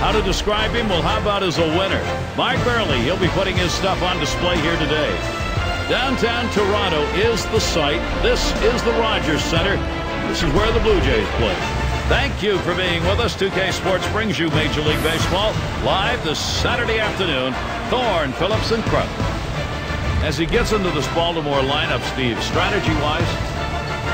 How to describe him? Well, how about as a winner? Mike Burley, he'll be putting his stuff on display here today. Downtown Toronto is the site. This is the Rogers Center. This is where the Blue Jays play. Thank you for being with us. 2K Sports brings you Major League Baseball live this Saturday afternoon. Thorne, Phillips, and Krug. As he gets into this Baltimore lineup, Steve, strategy-wise?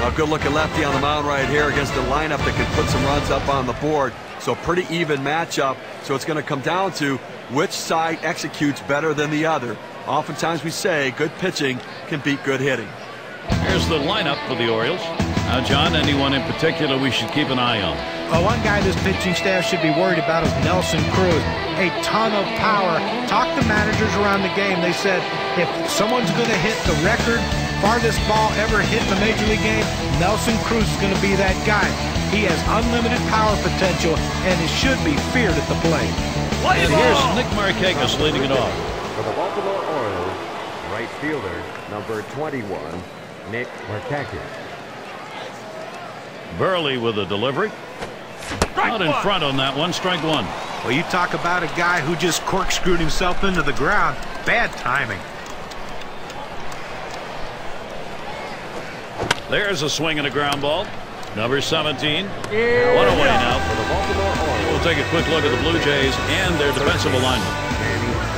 A good-looking lefty on the mound right here against a lineup that can put some runs up on the board. So pretty even matchup. So it's going to come down to which side executes better than the other. Oftentimes we say good pitching can beat good hitting. Here's the lineup for the Orioles. Now, John, anyone in particular we should keep an eye on? Well, one guy this pitching staff should be worried about is Nelson Cruz. A ton of power. Talk to managers around the game. They said if someone's going to hit the record farthest ball ever hit in a Major League game, Nelson Cruz is going to be that guy. He has unlimited power potential, and it should be feared at the plate. And here's Nick Markakis leading it off. For the Baltimore Orioles, right fielder, number 21, Nick Markakis. Burley with a delivery. Out in front on that one. Strike one. Well, you talk about a guy who just corkscrewed himself into the ground. Bad timing. There's a swing and a ground ball. Number 17. One away now. We'll take a quick look at the Blue Jays and their defensive alignment.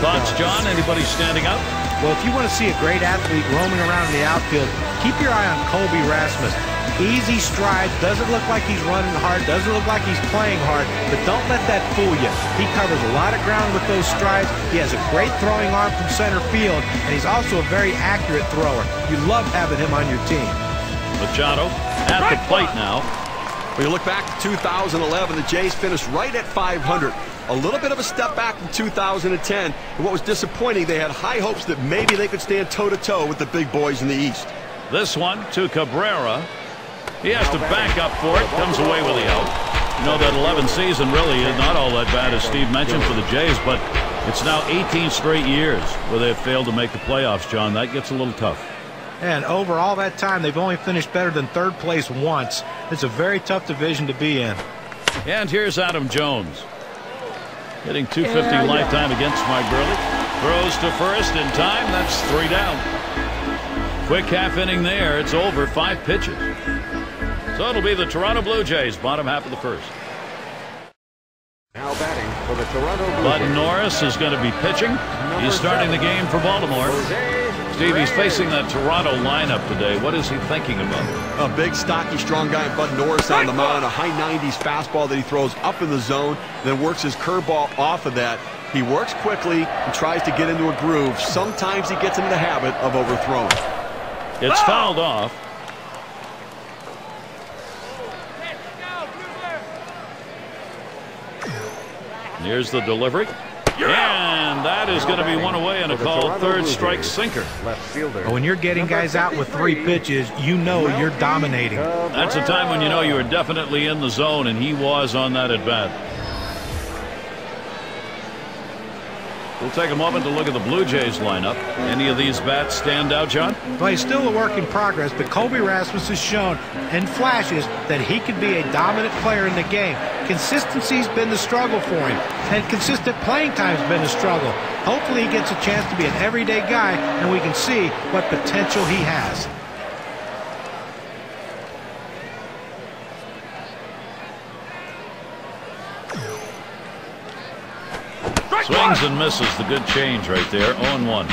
Thoughts, John? Anybody standing out? Well, if you want to see a great athlete roaming around in the outfield, keep your eye on Colby Rasmus. Easy stride, doesn't look like he's running hard, doesn't look like he's playing hard, but don't let that fool you. He covers a lot of ground with those strides. He has a great throwing arm from center field, and he's also a very accurate thrower. You love having him on your team. Machado at the plate now. When you look back to 2011, the Jays finished right at 500. A little bit of a step back from 2010. And what was disappointing, they had high hopes that maybe they could stand toe-to-toe with the big boys in the East. This one to Cabrera. He has to back up for it. Comes away with the out. You know, that 11 season really is not all that bad, as Steve mentioned, for the Jays, but it's now 18 straight years where they've failed to make the playoffs, John. That gets a little tough. And over all that time, they've only finished better than third place once. It's a very tough division to be in. And here's Adam Jones. Hitting .250 lifetime against Mike Burley. Throws to first in time. That's 3 down. Quick half inning there. It's over. 5 pitches. So it'll be the Toronto Blue Jays, bottom half of the first. Now batting for the Toronto Blue Bud Jays. Norris is going to be pitching. He's starting the game for Baltimore. Steve, he's facing that Toronto lineup today. What is he thinking about? A big, stocky, strong guy, Bud Norris on the mound. A high 90s fastball that he throws up in the zone, then works his curveball off of that. He works quickly and tries to get into a groove. Sometimes he gets into the habit of overthrowing. It's fouled off. Here's the delivery. And that is going to be one away and a called third strike sinker. Left fielder. When you're getting guys out with 3 pitches, you know you're dominating. That's a time when you know you are definitely in the zone, and he was on that at bat. We'll take a moment to look at the Blue Jays lineup. Any of these bats stand out, John? Well, he's still a work in progress, but Colby Rasmus has shown in flashes that he can be a dominant player in the game. Consistency's been the struggle for him, and consistent playing time's been the struggle. Hopefully he gets a chance to be an everyday guy, and we can see what potential he has. Swings and misses. The good change right there. 0-1.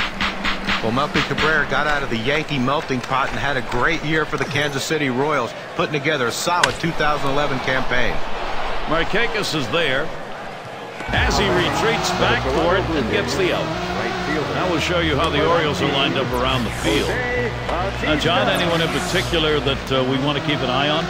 Well, Melky Cabrera got out of the Yankee melting pot and had a great year for the Kansas City Royals, putting together a solid 2011 campaign. Markakis is there as he retreats back for it and gets the out. Now we'll show you how the Orioles are lined up around the field. Now, John, anyone in particular that we want to keep an eye on?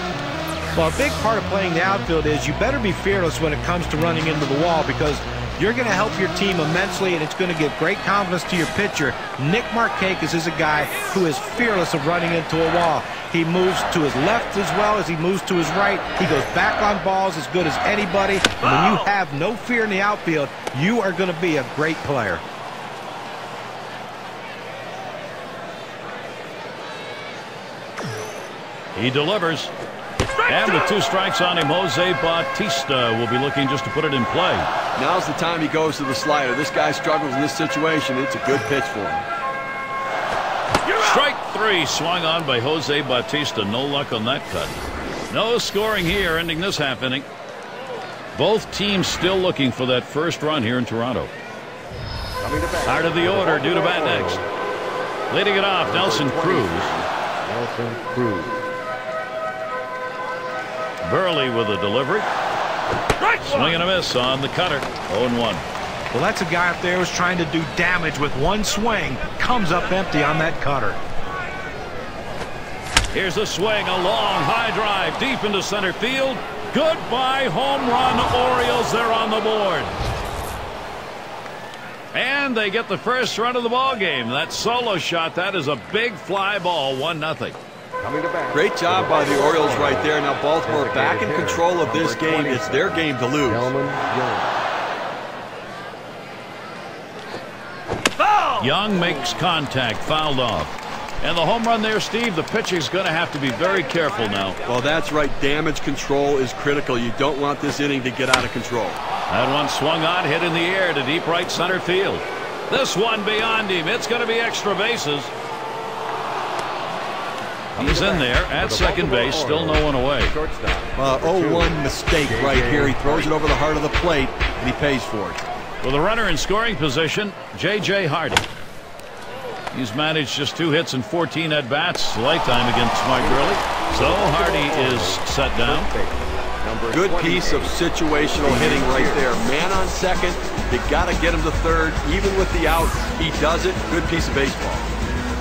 Well, a big part of playing the outfield is you better be fearless when it comes to running into the wall, because you're going to help your team immensely, and it's going to give great confidence to your pitcher. Nick Markakis is a guy who is fearless of running into a wall. He moves to his left as well as he moves to his right. He goes back on balls as good as anybody. And when you have no fear in the outfield, you are going to be a great player. He delivers. And with 2 strikes on him, Jose Bautista will be looking just to put it in play. Now's the time he goes to the slider. This guy struggles in this situation. It's a good pitch for him. Strike 3 swung on by Jose Bautista. No luck on that cut. No scoring here, ending this half inning. Both teams still looking for that first run here in Toronto. Heart of the order due to bat next. Leading it off, Nelson Cruz. Burley with a delivery. Swing and a miss on the cutter. 0-1. Well, that's a guy up there who's trying to do damage with one swing. Comes up empty on that cutter. Here's a swing, a long high drive deep into center field. Goodbye home run, Orioles. They're on the board. And they get the first run of the ball game. That solo shot, that is a big fly ball. 1-0. Great job by the Orioles right there. Now Baltimore back in control of this game. It's their game to lose. Young makes contact, fouled off. And the home run there, Steve, the pitching's going to have to be very careful now. Well, that's right. Damage control is critical. You don't want this inning to get out of control. That one swung on, hit in the air to deep right center field. This one beyond him. It's going to be extra bases. He's in there at second base, still no one away. 0-1 mistake right here. He throws it over the heart of the plate, and he pays for it. With a runner in scoring position, J.J. Hardy. He's managed just 2 hits and 14 at-bats lifetime against Mike Burley. So Hardy is set down. Good piece of situational hitting right there. Man on second. You got to get him to third. Even with the out, he does it. Good piece of baseball.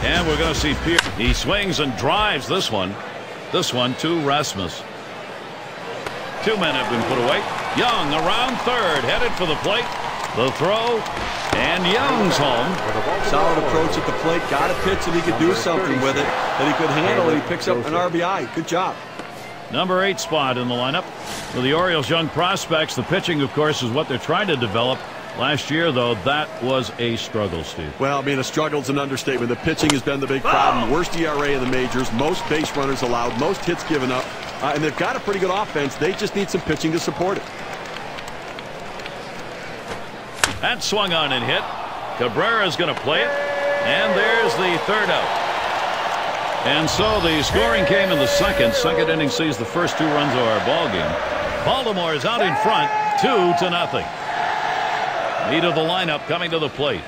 And we're going to see Pierce. He swings and drives this one. This one to Rasmus. 2 men have been put away. Young around third, headed for the plate. The throw, and Young's home. Solid approach at the plate. Got a pitch that he could do something with it, that he could handle, and he picks up an RBI. Good job. Number 8 spot in the lineup. For the Orioles' young prospects, the pitching, of course, is what they're trying to develop. Last year, though, that was a struggle, Steve. Well, I mean, a struggle's an understatement. The pitching has been the big problem. Worst ERA in the majors, most base runners allowed, most hits given up, and they've got a pretty good offense. They just need some pitching to support it. That swung on and hit. Cabrera's going to play it, and there's the third out. And so the scoring came in the second. Second inning sees the first 2 runs of our ball game. Baltimore is out in front, 2-0. Lead of the lineup coming to the plate.